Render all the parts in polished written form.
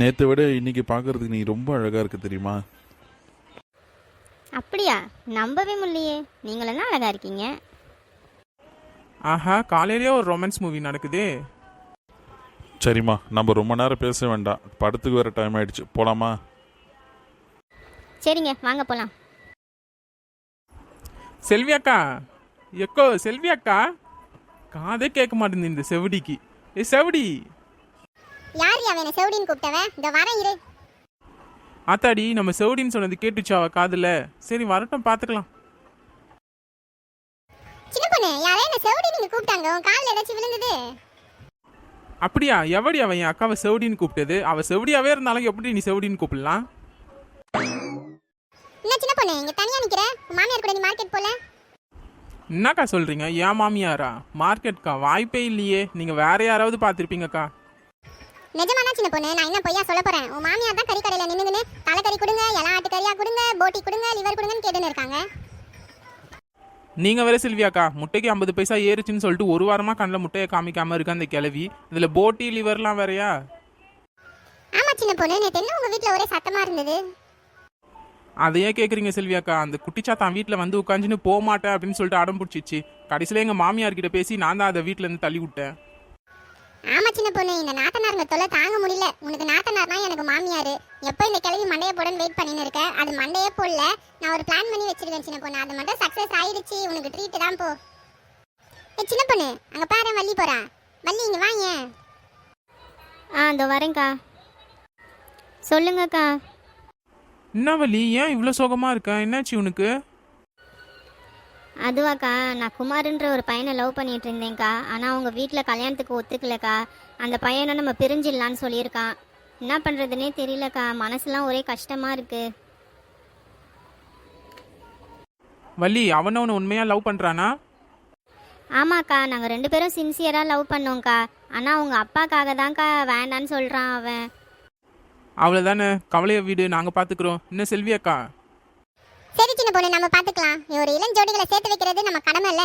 நேற்றை விட இன்னைக்கு பார்க்கறதுக்கு நீ ரொம்ப அழகாக இருக்க தெரியுமா? அப்படியா? நம்பவே முடியலையே. நீங்களும் தான் அழகா இருக்கீங்க. ஆஹா, காலையிலேயே ஒரு ரொமான்ஸ் மூவி நடக்குதே. சரிம்மா, நம்ம ரொம்ப நேரம் பேச வேண்டாம், படத்துக்கு வேறு டைம் ஆயிடுச்சு, போலாமா? சரிங்க, வாங்க போலாம். செல்வி அக்கா, எக்கோ செல்வி அக்கா, காதே கேட்க மாட்டேங்குது இந்த செவடிக்கு. ஏ செவடி, யார் அவனை செவடின்னு கூப்பிட்டவன்? இந்த வரேன் இரு. ஆத்தாடி, நம்ம செவடின்னு சொன்னது கேட்டுச்சா அவ காதுல? சரி வரட்டும், பாத்துக்கலாம். சின்ன பொண்ணு, யாரே என்ன செவடி நீங்க கூப்பிட்டாங்க, உன் காலில் ஏதாச்சும் விழுந்தது? அப்படியா? எவடி அவன் என் அக்காவை செவடின்னு கூப்பிட்டது? அவ செவடியாவே இருந்தாலும் எப்படி நீ செவடின்னு கூப்பிடலாம்? என்ன சின்ன பொண்ணு, இங்க தனியா நிக்கிற? உன் மாமியார் கூட நீ மார்க்கெட் போல? என்னக்கா சொல்றீங்க? ஏன் மாமியாரா? மார்க்கெட்கா? வாய்ப்பே இல்லையே. நீங்க வேற யாராவது பார்த்துருப்பீங்கக்கா. நிஜமானா சின்ன பொண்ணு, நான் என்ன பொய்யா சொல்ல போறேன்? உன் மாமியார் தான் கறி கடையில நின்னுங்கன்னு தலைக்கறி கொடுங்க, எல்லா ஆட்டு கறியா கொடுங்க, போட்டி கொடுங்க, லிவர் கொடுங்கன்னு கேட்டுன்னு இருக்காங்க. நீங்க வேற செல்வியாக்கா, முட்டைக்கு 50 பைசா ஏறுச்சுன்னு சொல்லிட்டு ஒரு வாரமா கண்ணில் முட்டையை காமிக்காம இருக்க அந்த கிளவி. இதுல போட்டி லிவர்லாம் வேறயா? ஆமா சின்ன பொண்ணு, நேத்து என்ன உங்க வீட்டுல ஒரே சத்தமா இருந்தது? அதையே கேட்குறீங்க செல்வியாக்கா? அந்த குட்டிச்சா தான் வீட்டில் வந்து உட்காந்துன்னு போக மாட்டேன் அப்படின்னு சொல்லிட்டு அடம் பிடிச்சிச்சு. கடைசியில் எங்கள் மாமியார்கிட்ட பேசி நான் தான் அதை வீட்டிலேருந்து தள்ளி விட்டேன். ஆமா சின்ன பொண்ணு, இந்த நாத்தனாருங்க தொல்லை தாங்க முடியல. உனக்கு நாத்தனார்னா எனக்கு மாமியாரு. எப்போ இந்த கிளவி மண்டையை போடன்னு வெயிட் பண்ணின்னு இருக்கேன். அது மண்டையே போடல. நான் ஒரு பிளான் பண்ணி வச்சிருக்கேன் சின்ன பொண்ணு, அது மட்டும் சக்ஸஸ் ஆயிடுச்சு. உனக்கு ட்ரீட் தான் போ. சின்ன பொண்ணு, அங்க பாரு வள்ளி போறா. வள்ளி இங்க வாங்க. இதோ வரேங்க்கா. சொல்லுங்கக்கா. என்ன வள்ளி, ஏன் இவ்வளோ சோகமா இருக்க? என்னாச்சு உனக்கு? அதுவாக்கா, நான் குமாருன்ற ஒரு பையனை லவ் பண்ணிட்டு இருந்தேன்க்கா. ஆனால் அவங்க வீட்டில் கல்யாணத்துக்கு ஒத்துக்கலக்கா. அந்த பையனை நம்ம பிரிஞ்சிடலான்னு சொல்லியிருக்கான். என்ன பண்ணுறதுனே தெரியலக்கா. மனசுலாம் ஒரே கஷ்டமாக இருக்கு. வள்ளி, அவனை உண்மையாக லவ் பண்ணுறானா? ஆமாக்கா, நாங்கள் 2 பேரும் சின்சியராக லவ் பண்ணோங்க்கா. ஆனால் அவங்க அப்பாக்காக தான்க்கா வேண்டான்னு சொல்கிறான் அவன். அவ்வளோதானே, கவலையை வீடு, நாங்கள் பார்த்துக்குறோம். என்ன செல்வியாக்கா? சரி சின்ன பொண்ணு, நம்ம பாத்துக்கலாம். ஒரு இளஞ்சோடிகளை சேர்த்து வைக்கிறது நம்ம கடமை இல்ல?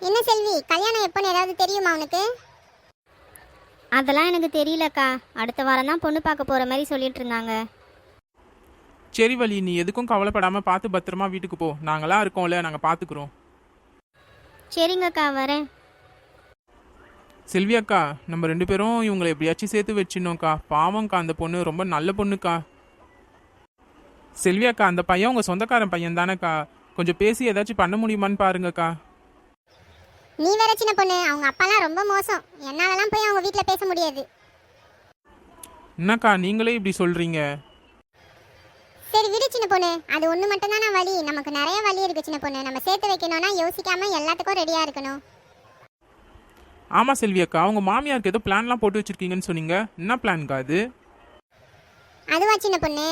என்ன செல்வி, கல்யாணம் எப்போன்னு ஏதாவது தெரியுமா உனக்கு? அதெல்லாம் எனக்கு தெரியலக்கா. அடுத்த வாரம் தான் பொண்ணு பார்க்க போகிற மாதிரி சொல்லிட்டு இருந்தாங்க. சரி வள்ளி, நீ எதுக்கும் கவலைப்படாமல் பார்த்து பத்திரமா வீட்டுக்கு போ. நாங்களாம் இருக்கோம்ல, நாங்கள் பார்த்துக்குறோம். சரிங்கக்கா, வரேன். செல்வியாக்கா, நம்ம 2 பேரும் இவங்களை எப்படியாச்சும் சேர்த்து வச்சிடணும்க்கா. பாவம்க்கா, அந்த பொண்ணு ரொம்ப நல்ல பொண்ணுக்கா. செல்வியாக்கா, அந்த பையன் உங்கள் சொந்தக்காரன் பையன் தானேக்கா? கொஞ்சம் பேசி ஏதாச்சும் பண்ண முடியுமான்னு பாருங்கக்கா. நீ வேற சின்ன பொண்ணு, அவங்க அப்பாலாம் ரொம்ப மோசம். என்னாலலாம் போய் அவங்க வீட்டில் பேச முடியாது. என்னக்கா நீங்களே இப்படி சொல்கிறீங்க? சரி விடு சின்ன பொண்ணு, அது ஒன்று மட்டும் தானே வழி. நமக்கு நிறைய வழி இருக்கு சின்ன பொண்ணு. நம்ம சேர்த்து வைக்கணும்னா யோசிக்காம எல்லாத்துக்கும் ரெடியாக இருக்கணும். ஆமாம் செல்வியாக்கா, அவங்க மாமியாருக்கு ஏதோ பிளான்லாம் போட்டு வச்சுருக்கீங்கன்னு சொன்னீங்க. என்ன பிளான்க்கா அது? அதுவா சின்ன பொண்ணு,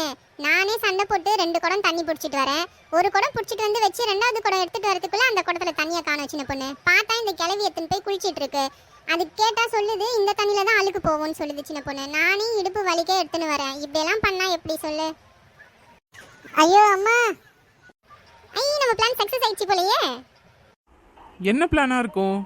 நானே சண்டை போட்டு 2 குடம் தண்ணி பிடிச்சிட்டு வரேன். ஒரு குடம் பிடிச்சிட்டு வந்து வச்சு 2வது குடம் எடுத்துட்டு வரதுக்குள்ள அந்த குடத்துல தண்ணியை காணோம் சின்ன பொண்ணு. பார்த்தா இந்த கிளவி எத்தனை போய் குளிச்சிட்டு இருக்கு. அது கேட்டா சொல்லுது இந்த தண்ணியில தான் அழுக்கு போகும்னு சொல்லுது சின்ன பொண்ணு. நானே இடுப்பு வலிக்கே எடுத்துன்னு வரேன். இப்படியெல்லாம் பண்ணா எப்படி சொல்லு? ஐயோ அம்மா, ஐயோ நம்ம பிளான் சக்சஸ் ஆயிடுச்சு போலயே. என்ன பிளானாக இருக்கும்?